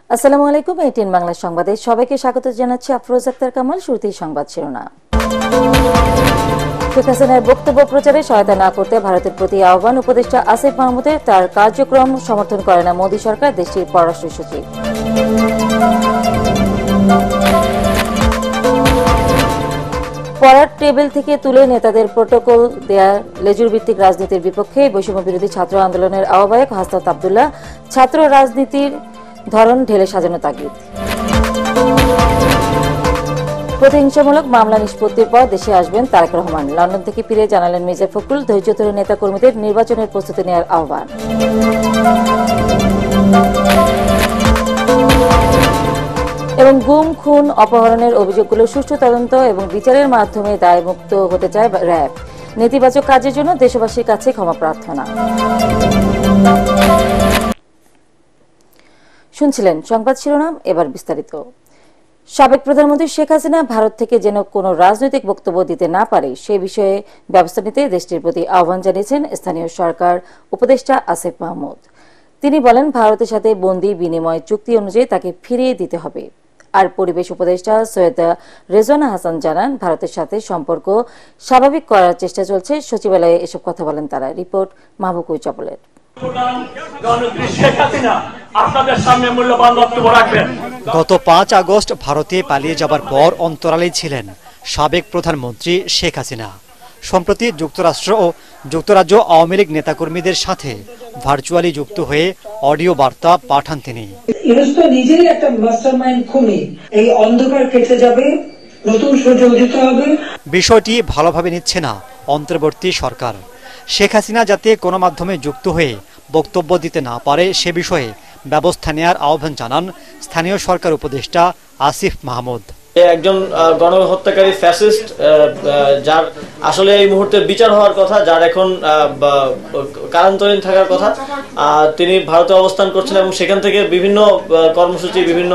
আসসালামু আলাইকুম। এটিএন বাংলা সংবাদে সবাইকে স্বাগত জানাচ্ছি। আফরোজ আক্তার কামাল। শুরুতেই সংবাদ শিরোনাম। শেখ হাসিনার বক্তব্য প্রচারে সহায়তা না করতে ভারতের প্রতি আহ্বান উপদেষ্টা আসিফ মাহমুদের। তার কার্যক্রম সমর্থন করে না মোদী সরকার, দেশটির পররাষ্ট্র সচিব। পড়ার টেবিল থেকে তুলে নেতাদের প্রটোকল দেয়া লেজুর ভিত্তিক রাজনীতির বিপক্ষে বৈষম্য বিরোধী ছাত্র আন্দোলনের আহ্বায়ক হাসনাত আব্দুল্লাহ। ছাত্র রাজনীতির ধরন ঢেলে সাজানো তাগিদ। প্রতিহিংসামূলক মামলা নিষ্পত্তির পর দেশে আসবেন তারেক রহমান। লন্ডন থেকে ফিরে জানালেন মির্জা ফখরুল, ধৈর্য ধরে নেতা কর্মীদের নির্বাচনের প্রস্তুতি নেওয়ার আহ্বান। এবং গুম, খুন, অপহরণের অভিযোগগুলো সুষ্ঠু তদন্ত এবং বিচারের মাধ্যমে দায়মুক্ত হতে চায় র্যাব। নেতিবাচক কাজের জন্য দেশবাসীর কাছে ক্ষমা প্রার্থনা। শুনছিলেন সংবাদ শিরোনাম, এবার বিস্তারিত। সাবেক প্রধানমন্ত্রী শেখ হাসিনা ভারত থেকে যেন কোনো রাজনৈতিক বক্তব্য দিতে না পারে সে বিষয়ে ব্যবস্থা নিতে দেশটির প্রতি আহ্বান জানিয়েছেন স্থানীয় সরকার উপদেষ্টা আসিফ মাহমুদ। তিনি বলেন, ভারতের সাথে বন্দি বিনিময় চুক্তি অনুযায়ী তাকে ফিরিয়ে দিতে হবে। আর পরিবেশ উপদেষ্টা সৈয়দ রেজওয়ানা হাসান জানান, ভারতের সাথে সম্পর্ক স্বাভাবিক করার চেষ্টা চলছে। সচিবালয়ে এসব কথা বলেন তারা। রিপোর্ট মাহবুব চপলের। গত 5 আগস্ট ভারতে পালিয়ে যাবার পর অন্তরালে ছিলেন সাবেক প্রধানমন্ত্রী শেখ হাসিনা। সম্প্রতি যুক্তরাষ্ট্র ও যুক্তরাজ্য আওয়ামী লীগ নেতাকর্মীদের সাথে ভার্চুয়ালি যুক্ত হয়ে অডিও বার্তা পাঠান তিনি। নিজেই একটা মাস্টারমাইন্ড খুনি, এই অন্ধকার কেটে যাবে, নতুন সূর্য উদিত হবে। বিষয়টি ভালোভাবে নিচ্ছে না অন্তর্বর্তী সরকার। শেখ হাসিনা যাতে কোনো মাধ্যমে যুক্ত হয়ে বক্তব্য দিতে না পারে সে বিষয়ে ব্যবস্থা নেওয়ার আহ্বান জানান স্থানীয় সরকার উপদেষ্টা আসিফ মাহমুদ। একজন গণহত্যাকারী ফ্যাসিস্ট, যার আসলে এই মুহূর্তে বিচার হওয়ার কথা, যার এখন কারান্তরীণ থাকার কথা, তিনি ভারতে অবস্থান করছেন এবং সেখান থেকে বিভিন্ন কর্মসূচি, বিভিন্ন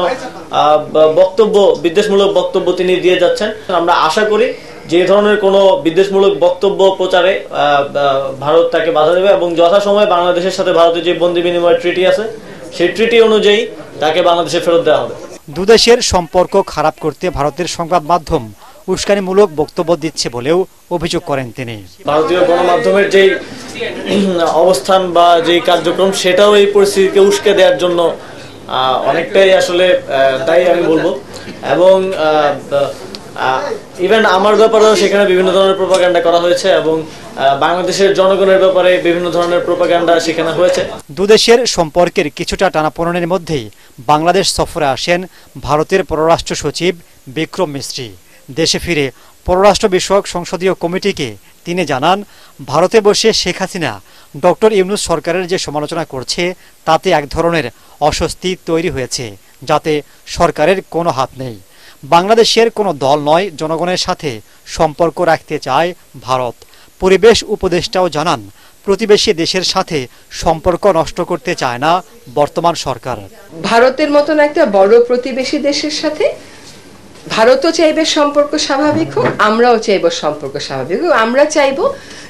বক্তব্য, বিদ্বেষমূলক বক্তব্য তিনি দিয়ে যাচ্ছেন। আমরা আশা করি যে ধরনের কোনো বিদ্বেষমূলক বক্তব্য প্রচারে ভারত তাকে বাধা দেবে এবং যথাসময়ে বাংলাদেশের সাথে ভারতের যে বন্দি বিনিময় ট্রিটি আছে সেই ট্রিটি অনুযায়ী তাকে বাংলাদেশে ফেরত দেওয়া হবে। দুদেশের সম্পর্ক খারাপ করতে ভারতের সংবাদ মাধ্যম উস্কানিমূলক বক্তব্য দিচ্ছে বলেও অভিযোগ করেন তিনি। ভারতীয় গণমাধ্যমের যে অবস্থান বা যে কার্যক্রম সেটাও এই পরিস্থিতিকে উস্কে দেওয়ার জন্য অনেকটাই আসলে দায়ী আমি বলবো। এবং ইভেন আমার ব্যাপারেও সেখানে বিভিন্ন ধরনের প্রোপাগান্ডা করা হয়েছে এবং বাংলাদেশের জনগণের ব্যাপারে বিভিন্ন ধরনের প্রোপাগান্ডা সেখানে হয়েছে। দুদেশের সম্পর্কের কিছুটা টানাপোড়েনের মধ্যেই বাংলাদেশ সফরে আসেন ভারতের পররাষ্ট্র সচিব বিক্রম মিস্ত্রি। দেশে ফিরে পররাষ্ট্র বিষয়ক সংসদীয় কমিটিকে তিনি জানান, ভারতে বসে শেখ হাসিনা ডক্টর ইউনূস সরকারের যে সমালোচনা করছে তাতে এক ধরনের অস্বস্তি তৈরি হয়েছে, যাতে সরকারের কোনো হাত নেই। বাংলাদেশের কোনো দল নয়, জনগণের সাথে সম্পর্ক রাখতে চায় ভারত। পরিবেশ উপদেষ্টাও জানান, প্রতিবেশী দেশের সাথে সম্পর্ক নষ্ট করতে চায় না বর্তমান সরকার। ভারতের মতন একটা বড় প্রতিবেশী দেশের সাথে ভারতও চাইবে সম্পর্ক স্বাভাবিক হোক, আমরাও চাইব সম্পর্ক স্বাভাবিক হোক। আমরা চাইব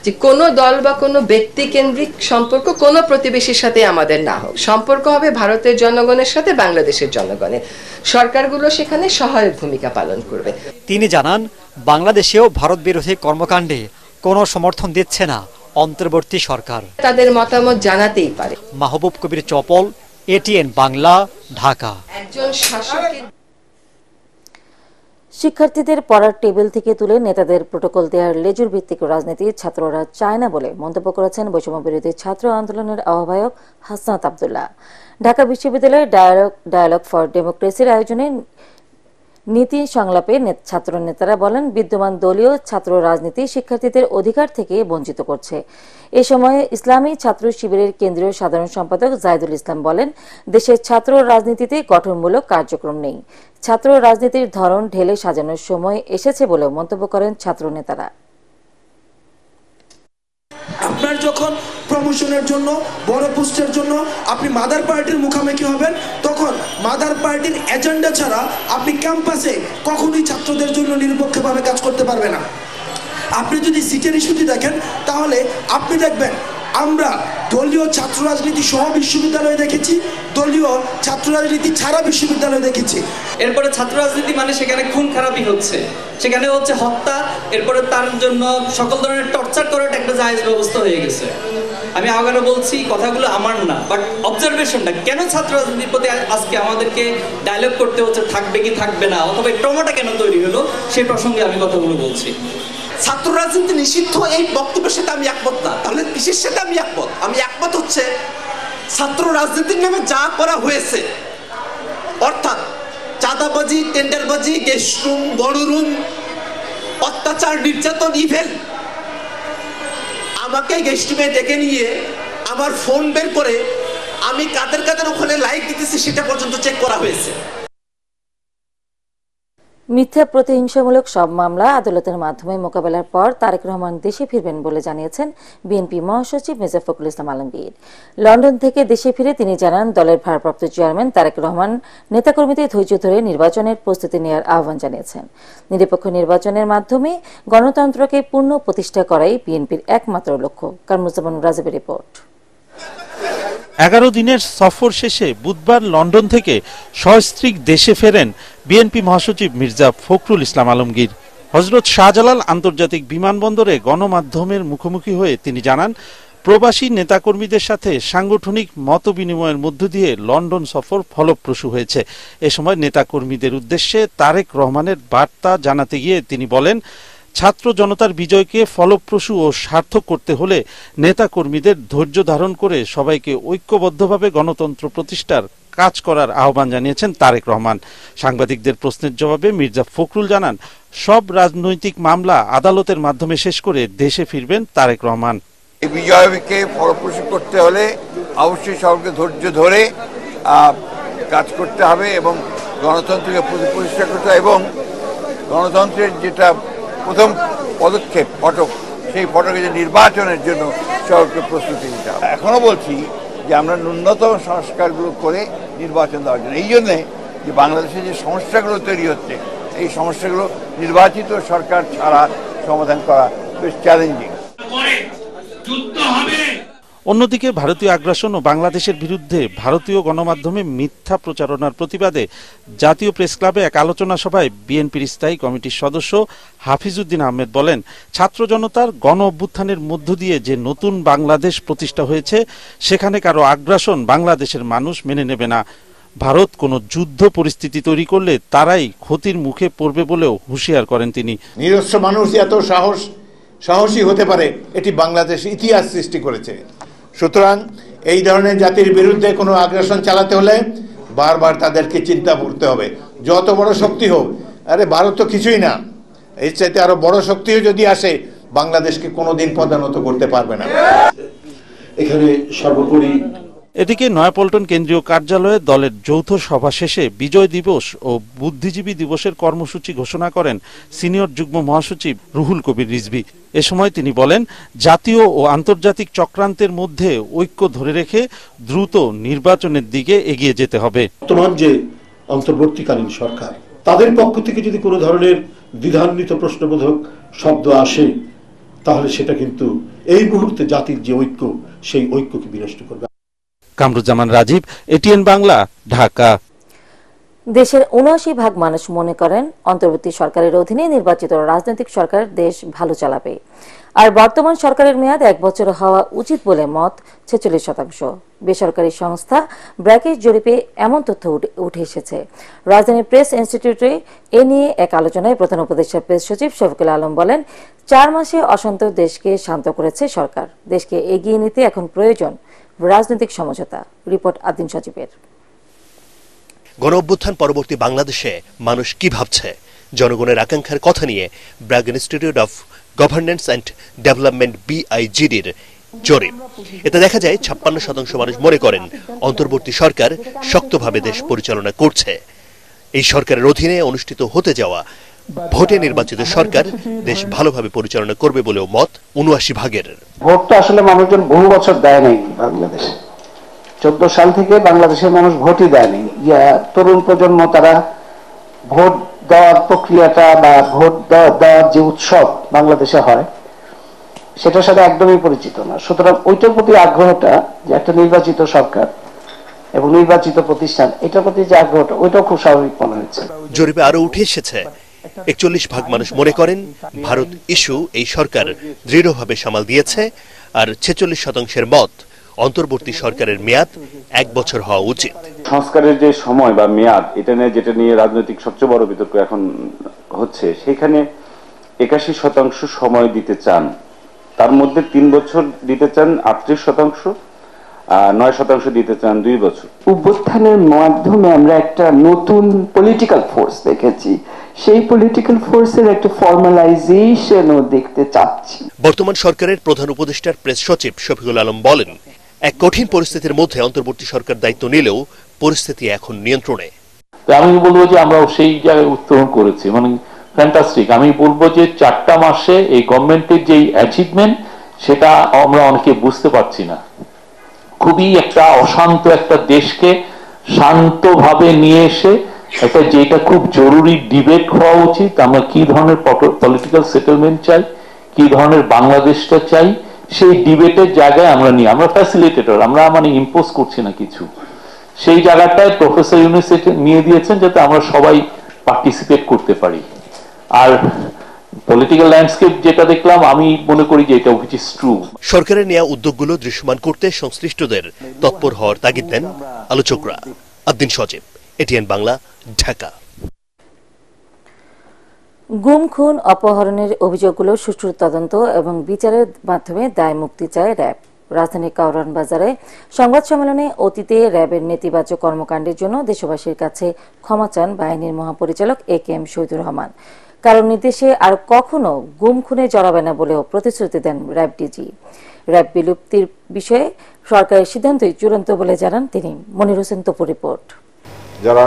যে কোনো দল বা কোনো ব্যক্তি কেন্দ্রিক সম্পর্ক কোনো প্রতিবেশীর সাথে আমাদের না হোক। সম্পর্ক হবে ভারতের জনগণের সাথে বাংলাদেশের জনগণের। সরকারগুলো সেখানে সহায়ক ভূমিকা পালন করবে। তিনি জানান, বাংলাদেশেও ভারত বিরোধী কর্মকাণ্ডে কোনো সমর্থন দিচ্ছে না অন্তর্বর্তী সরকার। তাদের মতামত জানাতেই পারে। মাহবুব কবির চপল, এটিএন বাংলা, ঢাকা। একজন শাসকের শিক্ষার্থীদের পড়ার টেবিল থেকে তুলে নেতাদের প্রটোকল দেওয়ার লেজুর ভিত্তিক রাজনীতি ছাত্ররা চায় না বলে মন্তব্য করেছেন বৈষম্য বিরোধী ছাত্র আন্দোলনের আহ্বায়ক হাসনাত আব্দুল্লাহ। ঢাকা বিশ্ববিদ্যালয়ের ডায়ালগ ফর ডেমোক্রেসির আয়োজনে নীতি সংলাপে ছাত্র নেতারা বলেন, বিদ্যমান দলীয় ছাত্র রাজনীতি শিক্ষার্থীদের অধিকার থেকে বঞ্চিত করছে। এ সময় ইসলামী ছাত্র শিবিরের কেন্দ্রীয় সাধারণ সম্পাদক জাহিদুল ইসলাম বলেন, দেশের ছাত্র রাজনীতিতে গঠনমূলক কার্যক্রম নেই। ছাত্র রাজনীতির ধরন ঢেলে সাজানোর সময় এসেছে বলেও মন্তব্য করেন ছাত্র নেতারা। আপনার যখন প্রমোশনের জন্য, বড় পোস্টের জন্য আপনি মাদার পার্টির মুখোমুখি হবেন, তখন মাদার পার্টির এজেন্ডা ছাড়া আপনি ক্যাম্পাসে কখনোই ছাত্রদের জন্য নিরপেক্ষভাবে কাজ করতে পারবেন না। আপনি যদি সিটের ইস্যুটি দেখেন তাহলে আপনি দেখবেন আমরা দলীয় ছাত্র রাজনীতি সহ বিশ্ববিদ্যালয়ে দেখেছি, দলীয় ছাত্র রাজনীতি ছাড়া বিশ্ববিদ্যালয়ে দেখেছি। এরপরে ছাত্র রাজনীতি মানে সেখানে খুন খারাপই হচ্ছে, সেখানে হচ্ছে হত্যা, এরপরে তার জন্য সকল ধরনের টর্চার করাটা একটা জায়েজ ব্যবস্থা হয়ে গেছে। আমি আগানো বলছি, কথাগুলো আমার না, বাট অবজারভেশনটা কেন ছাত্র রাজনীতির প্রতি আজকে আমাদেরকে ডায়লগ করতে হচ্ছে, থাকবে কি থাকবে না, অথবা এই ট্রমাটা কেন তৈরি হলো, সেই প্রসঙ্গে আমি কথাগুলো বলছি। ছাত্র রাজনীতি নিষিদ্ধ এই বক্তব্যের সাথে আমি একমত না। তাহলে কিসের সাথে আমি একমত? আমি একমত হচ্ছে ছাত্র রাজনীতির নামে যা করা হয়েছে, অর্থাৎ চাঁদাবাজি, টেন্ডারবাজি, গেস্ট রুম, গণরুম, অত্যাচার, নির্যাতন, ইভেন আমাকে গেস্ট রুমে ডেকে নিয়ে আমার ফোন বের করে আমি কাদের কাদের ওখানে লাইক দিতেছি সেটা পর্যন্ত চেক করা হয়েছে। মিথ্যা প্রতিহিংসামূলক সব মামলা আদালতের মাধ্যমে মোকাবেলার পর তারেক রহমান দেশে ফিরবেন বলে জানিয়েছেন বিএনপি মহাসচিব মির্জা ফখরুল ইসলাম আলমগীর। লন্ডন থেকে দেশে ফিরে তিনি জানান, দলের ভারপ্রাপ্ত চেয়ারম্যান তারেক রহমান নেতাকর্মীদের ধৈর্য ধরে নির্বাচনের প্রস্তুতি নেওয়ার আহ্বান জানিয়েছেন। নিরপেক্ষ নির্বাচনের মাধ্যমে গণতন্ত্রকে পূর্ণ প্রতিষ্ঠা করাই বিএনপির একমাত্র লক্ষ্য। কামরুজ্জামান রাজীবের রিপোর্ট। 11 দিনের সফর শেষে বুধবার লন্ডন থেকে সস্ত্রীক দেশে ফেরেন বিএনপি মহাসচিব মির্জা ফখরুল ইসলাম আলমগীর। হযরত শাহজালাল আন্তর্জাতিক বিমানবন্দরে গণমাধ্যমের মুখোমুখি হয়ে তিনি জানান, প্রবাসী নেতাকর্মীদের সাথে সাংগঠনিক মতবিনিময়ের মধ্য দিয়ে লন্ডন সফর ফলপ্রসূ হয়েছে। এ সময় নেতাকর্মীদের উদ্দেশ্যে তারেক রহমানের বার্তা জানাতে গিয়ে তিনি বলেন, ছাত্র জনতার বিজয়কে ফলপ্রসূ ও সার্থক করতে হলে নেতাকর্মীদের ধৈর্য ধারণ করে সবাইকে ঐক্যবদ্ধভাবে গণতন্ত্র প্রতিষ্ঠার কাজ করার আহ্বান জানিয়েছেন তারেক রহমান। সাংবাদিকদের প্রশ্নের জবাবে মির্জা ফখরুল জানান, সব রাজনৈতিক মামলা আদালতের মাধ্যমে শেষ করে দেশে ফিরবেন তারেক রহমান। এই বিজয়কে ফলপ্রসূ করতে হলে অবশ্যই সবাইকে ধৈর্য ধরে কাজ করতে হবে এবং গণতন্ত্রকে প্রতিষ্ঠা করতে হবে এবং গণতন্ত্রের যেটা প্রথম পদক্ষেপ ফটক, সেই ফটকে যে নির্বাচনের জন্য সবাইকে প্রস্তুতি নিতে হবে। এখনো বলছি যে আমরা ন্যূনতম সংস্কারগুলো করে নির্বাচন দেওয়ার জন্য, এই জন্যে যে বাংলাদেশে যে সমস্যাগুলো তৈরি হচ্ছে, এই সমস্যাগুলো নির্বাচিত সরকার ছাড়া সমাধান করা বেশ চ্যালেঞ্জিং। অন্যদিকে ভারতীয় আগ্রাসন ও বাংলাদেশের বিরুদ্ধে ভারতীয় গণমাধ্যমে মিথ্যা প্রচারণার প্রতিবাদে জাতীয় প্রেস ক্লাবে এক আলোচনা সভায় বিএনপির স্থায়ী কমিটির সদস্য হাফিজউদ্দিন আহমেদ বলেন, ছাত্র জনতার গণ অভ্যুত্থানের মধ্য দিয়ে যে নতুন বাংলাদেশ প্রতিষ্ঠা হয়েছে, সেখানে কারো আগ্রাসন বাংলাদেশের মানুষ মেনে নেবে না। ভারত কোনো যুদ্ধ পরিস্থিতি তৈরি করলে তারাই ক্ষতির মুখে পড়বে বলেও হুঁশিয়ার করেন তিনি। নিরস্ত্র মানুষ এত সাহসী হতে পারে, এটি বাংলাদেশ ইতিহাস সৃষ্টি করেছে। সুতরাং এই ধরনের জাতির বিরুদ্ধে কোনো আগ্রাসন চালাতে হলে বারবার তাদেরকে চিন্তা করতে হবে, যত বড় শক্তি হোক। আরে ভারত তো কিছুই না, এর চাইতে আরো বড় শক্তিও যদি আসে বাংলাদেশকে কোনোদিন পদানত করতে পারবে না। এখানে সর্বোপরি এদিকে নয়াপল্টন কেন্দ্রীয় কার্যালয়ে দলের যৌথ সভা শেষে বিজয় দিবস ও বুদ্ধিজীবী দিবসের কর্মসূচি ঘোষণা করেন সিনিয়র যুগ্ম মহাসচিব রুহুল কবির রিজভী। এ সময় তিনি বলেন, জাতীয় ও আন্তর্জাতিক চক্রান্তের মধ্যে ঐক্য ধরে রেখে দ্রুত নির্বাচনের দিকে এগিয়ে যেতে হবে। বর্তমান যে অন্তর্বর্তীকালীন সরকার, তাদের পক্ষ থেকে যদি কোনো ধরনের দ্বিধান্বিত প্রশ্নবোধক শব্দ আসে, তাহলে সেটা কিন্তু এই মুহূর্তে জাতির যে ঐক্য, সেই ঐক্যকে বিনষ্ট করবে। কামরুজ্জামান রাজীব, এটিএন বাংলা, ঢাকা। দেশের ৭৯% মানুষ মনে করেন অন্তর্বর্তী সরকারের অধীনে নির্বাচিত রাজনৈতিক সরকার দেশ ভালো চালাবে, আর বর্তমান সরকারের মেয়াদ 1 বছর হওয়া উচিত বলে মত 46%। বেসরকারি সংস্থা ব্র্যাকের জরিপে এমন তথ্য উঠে এসেছে। রাজধানী প্রেস ইনস্টিটিউটে এ নিয়ে এক আলোচনায় প্রধান উপদেষ্টা প্রেস সচিব শফিকুল আলম বলেন, 4 মাসে অশান্ত দেশকে শান্ত করেছে সরকার। দেশকে এগিয়ে নিতে এখন প্রয়োজন রাজনৈতিক সমঝোতা। রিপোর্ট আদিন সচিবের। গণঅভ্যুত্থান পরবর্তী বাংলাদেশে মানুষ কি ভাবছে, জনগণের আকাঙ্ক্ষার কথা নিয়ে BRAC Institute of Governance and Development BIGDর জরিপ। এতে দেখা যায় 56% মানুষ মনে করেন অন্তর্বর্তী সরকার শক্তভাবে দেশ পরিচালনা করছে। এই সরকারের অধীনে অনুষ্ঠিত হতে যাওয়া ভোটে নির্বাচিত সরকার দেশ ভালোভাবে পরিচালনা করবে বলেও মত 79%। ভোট তো আসলে মানুষজন বহু বছর দেয় নাই বাংলাদেশে। 14 সাল থেকে বাংলাদেশের মানুষ ভোটই দেয়নি। তরুণ প্রজন্ম তারা ভোট দেওয়ার প্রক্রিয়াটা বা ভোট দেওয়ার যে উৎসব বাংলাদেশে হয়, সেটার সাথে একদমই পরিচিত না। সুতরাং ওইটার প্রতি আগ্রহটা, যে একটা নির্বাচিত সরকার এবং নির্বাচিত প্রতিষ্ঠান, এটার প্রতি যে আগ্রহটা, ওইটাও খুব স্বাভাবিক মনে হচ্ছে। জরিপে আরো উঠে এসেছে 41% মানুষ মনে করেন ভারত ইস্যু এই সরকার দৃঢ়ভাবে সামাল দিয়েছে, আর 46% মত অন্তর্বর্তী সরকারের মেয়াদ 1 বছর হওয়া উচিত। সংস্কারের যে সময় বা মেয়াদ, এটা নিয়ে যেটা নিয়ে রাজনৈতিক সবচেয়ে বড় বিতর্ক এখন হচ্ছে, সেখানে 81% সময় দিতে চান, তার মধ্যে 3 বছর দিতে চান 38%, 9% দিতে চান 2 বছর। অভ্যুত্থানের মাধ্যমে আমরা একটা নতুন পলিটিক্যাল ফোর্স দেখেছি, সেই পলিটিক্যাল ফোর্সের একটা ফর্মালাইজেশনও দেখতে চাচ্ছি। বর্তমান সরকারের প্রধান উপদেষ্টার প্রেস সচিব শফিকুল আলম বলেন, এক কঠিন পরিস্থিতির মধ্যে অন্তর্বর্তী সরকার দায়িত্ব নিলেও পরিস্থিতি এখন নিয়ন্ত্রণে। আমি বলবো যে আমরা সেই জায়গায় উত্তরণ করেছি, মানে ফ্যান্টাস্টিক। আমি বলবো যে 4টা মাসে এই গভর্নমেন্টের যে অ্যাচিভমেন্ট, সেটা আমরা অনেকে বুঝতে পারছি না। খুবই একটা অশান্ত একটা দেশকে শান্তভাবে নিয়ে এসে একটা, যেটা খুব জরুরি ডিবেট হওয়া উচিত, আমরা কি ধরনের পলিটিক্যাল সেটেলমেন্ট চাই, কি ধরনের বাংলাদেশটা চাই, সেই ডিবেটের জায়গায় আমরা ফ্যাসিলিটেটর, আমরা মানে ইম্পোজ করছি না কিছু। সেই জায়গাটায় প্রফেসর ইউনূস নিয়ে দিয়েছেন যাতে আমরা সবাই পার্টিসিপেট করতে পারি। আর পলিটিক্যাল ল্যান্ডস্কেপ যেটা দেখলাম, আমি মনে করি যে এটা হুইচ ইজ ট্রু। সরকারের নেওয়া উদ্যোগগুলো দৃশ্যমান করতে সংশ্লিষ্টদের তৎপর হওয়ার তাগিদ দেন আলোচকরা। আদ্দিন সজীব, এটিএন বাংলা, ঢাকা। গুম, খুন, অপহরণের অভিযোগগুলো সুষ্ঠু তদন্ত এবং বিচারের মাধ্যমে দায় মুক্তি চায় র্যাব। রাজধানীর কারওয়ান বাজারে সংবাদ সম্মেলনে অতীতে র্যাবের নেতিবাচক কর্মকাণ্ডের জন্য দেশবাসীর কাছে ক্ষমা চান বাহিনীর মহাপরিচালক AKM শহীদুর রহমান। কারণ নির্দেশে আর কখনো গুম খুনে জড়াবে না বলেও প্রতিশ্রুতি দেন র্যাব ডিজি। র্যাব বিলুপ্তির বিষয়ে সরকারের সিদ্ধান্তই চূড়ান্ত বলে জানান তিনি। মনির হোসেন তপু রিপোর্ট। যারা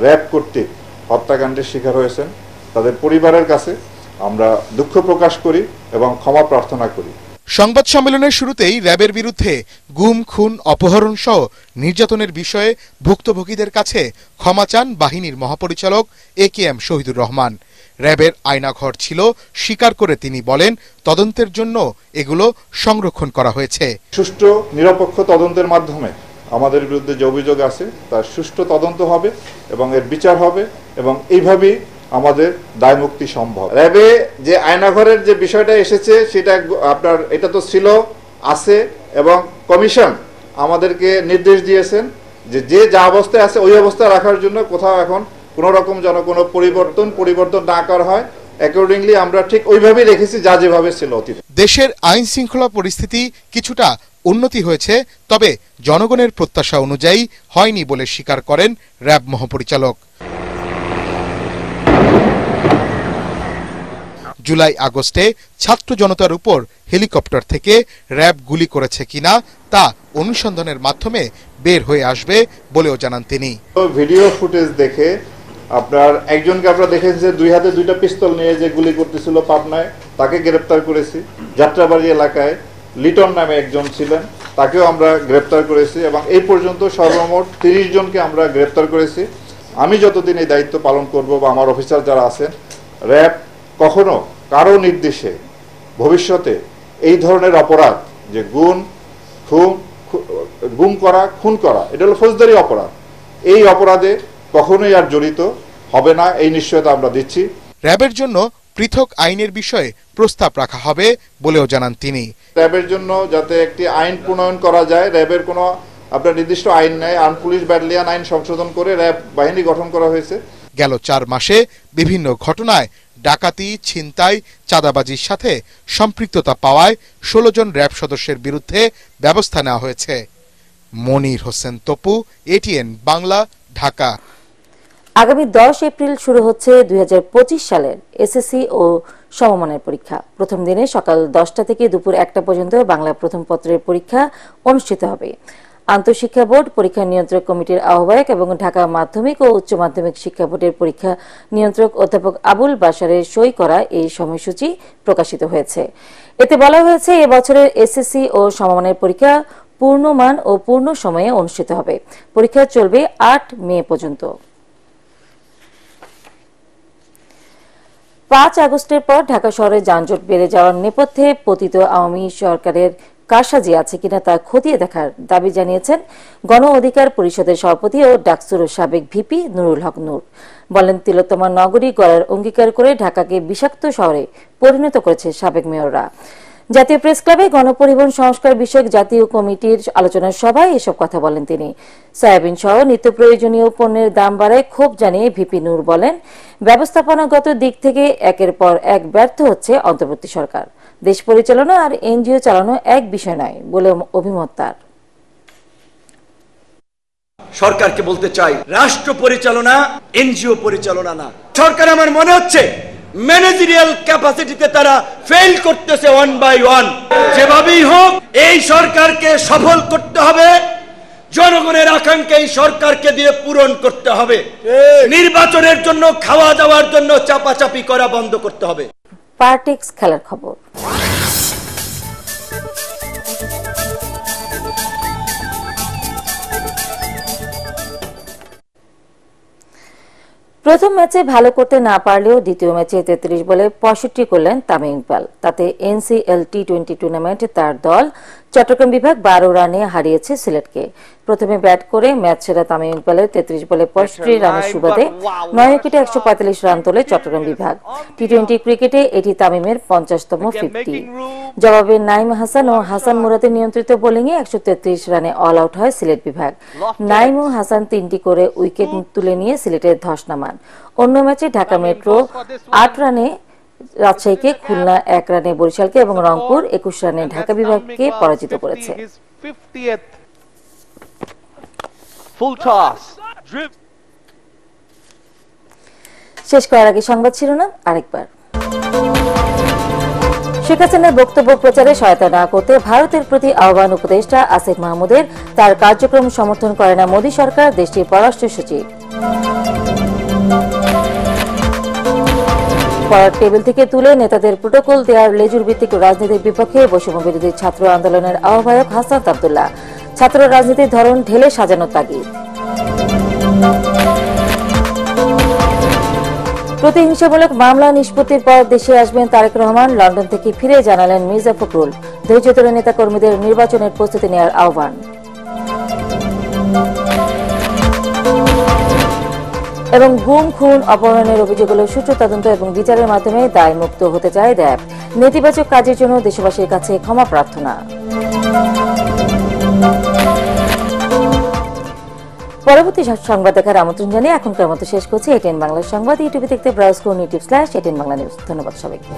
র্যাব কর্তৃক হত্যাকাণ্ডের শিকার হয়েছেন তাদের পরিবারের কাছে আমরা দুঃখ প্রকাশ করি এবং ক্ষমা প্রার্থনা করি। সংবাদ সম্মেলনের শুরুতেই র্যাবের বিরুদ্ধে গুম, খুন, অপহরণ সহ নির্যাতনের বিষয়ে ভুক্তভোগীদের কাছে ক্ষমা চান বাহিনীর মহাপরিচালক AKM শহীদুর রহমান। র্যাবের আয়নাঘর ছিল স্বীকার করে তিনি বলেন, তদন্তের জন্য এগুলো সংরক্ষণ করা হয়েছে। সুষ্ঠু নিরপেক্ষ তদন্তের মাধ্যমে আমাদের বিরুদ্ধে যে অভিযোগ আছে তার সুষ্ঠু তদন্ত হবে এবং এর বিচার হবে এবং এইভাবেই আমাদের দায় মুক্তি সম্ভব। র্যাবে যে আয়নাঘরের যে বিষয়টা এসেছে সেটা আপনার এটা তো ছিল, আছে, এবং কমিশন আমাদেরকে নির্দেশ দিয়েছেন যে যা অবস্থায় আছে ওই অবস্থায় রাখার জন্য, কোথাও এখন কোনো রকম যেন কোনো পরিবর্তন না করা হয়। অ্যাকর্ডিংলি আমরা ঠিক ওইভাবেই রেখেছি যা যেভাবে ছিল অতীতে। দেশের আইন শৃঙ্খলা পরিস্থিতি কিছুটা উন্নতি হয়েছে, তবে জনগণের প্রত্যাশা অনুযায়ী হয়নি বলে স্বীকার করেন র্যাব মহাপরিচালক। জুলাই আগস্টে ছাত্র জনতার উপর হেলিকপ্টার থেকে র্যাব গুলি করেছে কিনা তা অনুসন্ধানের মাধ্যমে বের হয়ে আসবে বলেও জানান তিনি। ভিডিও ফুটেজ দেখে আপনার একজনকে আপনারা দেখেছেন যে 2 হাতে 2টা পিস্তল নিয়ে যে গুলি করতেছিল পাবনায়, তাকে গ্রেপ্তার করেছি। যাত্রাবাড়ি এলাকায় লিটন নামে একজন ছিলেন, তাকেও আমরা গ্রেপ্তার করেছি এবং এই পর্যন্ত সর্বমোট 30 জনকে আমরা গ্রেপ্তার করেছি। আমি যতদিন এই দায়িত্ব পালন করব বা আমার অফিসার যারা আছেন, র্যাব কখনো কারো নির্দেশে ভবিষ্যতে এই ধরনের অপরাধ, যে গুম করা, খুন করা, এটা হলো ফৌজদারি অপরাধ, এই অপরাধে কখনোই আর জড়িত হবে না, এই নিশ্চয়তা আমরা দিচ্ছি। র্যাবের জন্য পৃথক আইনের বিষয়ে প্রস্তাব রাখা হবে বলেও জানান তিনি। র্যাবের জন্য যাতে একটি আইন প্রণয়ন করা যায়, র্যাবের কোনো আপনার নির্দিষ্ট আইন নেই, আর্ম পুলিশ ব্যাটালিয়ন আইন সংশোধন করে র্যাব বাহিনী গঠন করা হয়েছে। গেল 4 মাসে বিভিন্ন ঘটনায় ডাকাতি, ছিনতাই, চাঁদাবাজির সাথে সম্পৃক্ততা পাওয়ায় 16 জন র্যাব সদস্যের বিরুদ্ধে ব্যবস্থা নেওয়া হয়েছে। মনির হোসেন তপু, এটিএন বাংলা, ঢাকা। আগামী 10 এপ্রিল শুরু হচ্ছে 2025 সালের এসএসসি ও সমমানের পরীক্ষা। প্রথম দিনে সকাল 10টা থেকে দুপুর 1টা পর্যন্ত বাংলা প্রথম পত্রের পরীক্ষা অনুষ্ঠিত হবে। আন্তঃশিক্ষা বোর্ড, পরীক্ষা নিয়ন্ত্রক কমিটির আহ্বায়ক এবং ঢাকা মাধ্যমিক ও উচ্চ মাধ্যমিক শিক্ষা বোর্ডের পরীক্ষা নিয়ন্ত্রক অধ্যাপক আবুল বাশারের সই করা এই সময়সূচি প্রকাশিত হয়েছে। এতে বলা হয়েছে, এবছরের এসএসসি ও সমমানের পরীক্ষা পূর্ণমান ও পূর্ণ সময়ে অনুষ্ঠিত হবে। পরীক্ষা চলবে 8 মে পর্যন্ত। 5 আগস্টের পর ঢাকা শহরে যানজট বেড়ে যাওয়ার নেপথ্যে পতিত আওয়ামী সরকারের কারসাজি আছে কিনা তা খতিয়ে দেখার দাবি জানিয়েছেন গণ অধিকার পরিষদের সভাপতি ও ডাকসুর সাবেক ভিপি নুরুল হক নূর। বলেন, তিলোত্তমা নগরী গড়ার অঙ্গীকার করে ঢাকাকে বিষাক্ত শহরে পরিণত করেছে সাবেক মেয়ররা। জাতীয় প্রেস ক্লাবে গণপরিবহন সংস্কার বিষয়ক জাতীয় কমিটির আলোচনা সভায় এসব কথা বলেন তিনি। সয়াবিন সহ নিত্য প্রয়োজনীয় পণ্যের দাম বাড়ায় ক্ষোভ জানিয়ে ভিপি নূর বলেন, ব্যবস্থাপনাগত দিক থেকে একের পর এক ব্যর্থ হচ্ছে অন্তর্বর্তী সরকার। দেশ পরিচালনা আর এনজিও চালানো এক বিষয় নয় বলে অভিমত তার। সরকারকে বলতে চাই, রাষ্ট্র পরিচালনা এনজিও পরিচালনা না। সরকার আমার মনে হচ্ছে ম্যানেজারিয়াল ক্যাপাসিটিতে তারা ফেল করতেছে ওয়ান বাই ওয়ান। যেভাবেই হোক এই সরকারকে সফল করতে হবে, জনগণের আকাঙ্ক্ষা এই সরকারকে দিয়ে পূরণ করতে হবে। নির্বাচনের জন্য খাওয়া দাওয়ার জন্য চাপাচাপি করা বন্ধ করতে হবে। পার্টিক্স খেলার খবর। প্রথম ম্যাচে ভালো করতে না পারলেও দ্বিতীয় ম্যাচে 33 বলে 65 করলেন তামিম ইকবাল। তাতে এনসিএল টি20 টুর্নামেন্টে তার দল চট্টগ্রাম বিভাগ 12 রানে হারিয়েছে সিলেটকে। প্রথমে ব্যাট করে ম্যাচ সেরা তামিম ইকবালের 33 বলে 65 রানের সুবাদে 9 উইকেটে 145 রান তোলে চট্টগ্রাম বিভাগ। টি20 ক্রিকেটে এটি তামিমের 50তম 50। জবাবে নাইম হাসান ও হাসান মুরাদের নিয়ন্ত্রিত বোলিংয়ে 133 রানে অল আউট হয় সিলেট বিভাগ। নাইম ও হাসান 3টি করে উইকেট তুলে নিয়ে সিলেটের ধস নামান। অন্য ম্যাচে ঢাকা মেট্রো 8 রানে রাজশাহীকে, খুলনা 1 রানে বরিশালকে এবং রংপুর 21 রানে ঢাকা বিভাগকে পরাজিত করেছে। শেষ করার আগে সংবাদ শিরোনাম আরেকবার। শেখ হাসিনার বক্তব্য প্রচারে সহায়তা না করতে ভারতের প্রতি আহ্বান উপদেষ্টা আসিফ মাহমুদের। তার কার্যক্রম সমর্থন করে না মোদী সরকার, দেশটির পররাষ্ট্র সচিব। পড়ার টেবিল থেকে তুলে নেতাদের প্রটোকল দেওয়ার লেজুর ভিত্তিক রাজনীতির বিপক্ষে বৈষম্য বিরোধী ছাত্র আন্দোলনের আহ্বায়ক হাসনাত আব্দুল্লাহ। ছাত্র রাজনীতির ধরন ঢেলে সাজানো তাগিদ। প্রতিহিংসামূলক মামলা নিষ্পত্তির পর দেশে আসবেন তারেক রহমান। লন্ডন থেকে ফিরে জানালেন মির্জা ফখরুল। ধৈর্য ধরে নেতাকর্মীদের নির্বাচনের প্রস্তুতি নেওয়ার আহ্বান। এবং গুম, খুন, অপহরণের অভিযোগগুলো সুষ্ঠু তদন্ত এবং বিচারের মাধ্যমে দায়মুক্ত হতে চায় র‍্যাব। নেতিবাচক কাজের জন্য দেশবাসীর কাছে ক্ষমা প্রার্থনা। পরবর্তী সংবাদ দেখার আমন্ত্রণ জানিয়ে এখনকার মতো শেষ করছি এটিএন বাংলা সংবাদ। ইউটিউবে দেখতে ব্রাউজ করুন youtube/ATN Bangla News। ধন্যবাদ সবাইকে।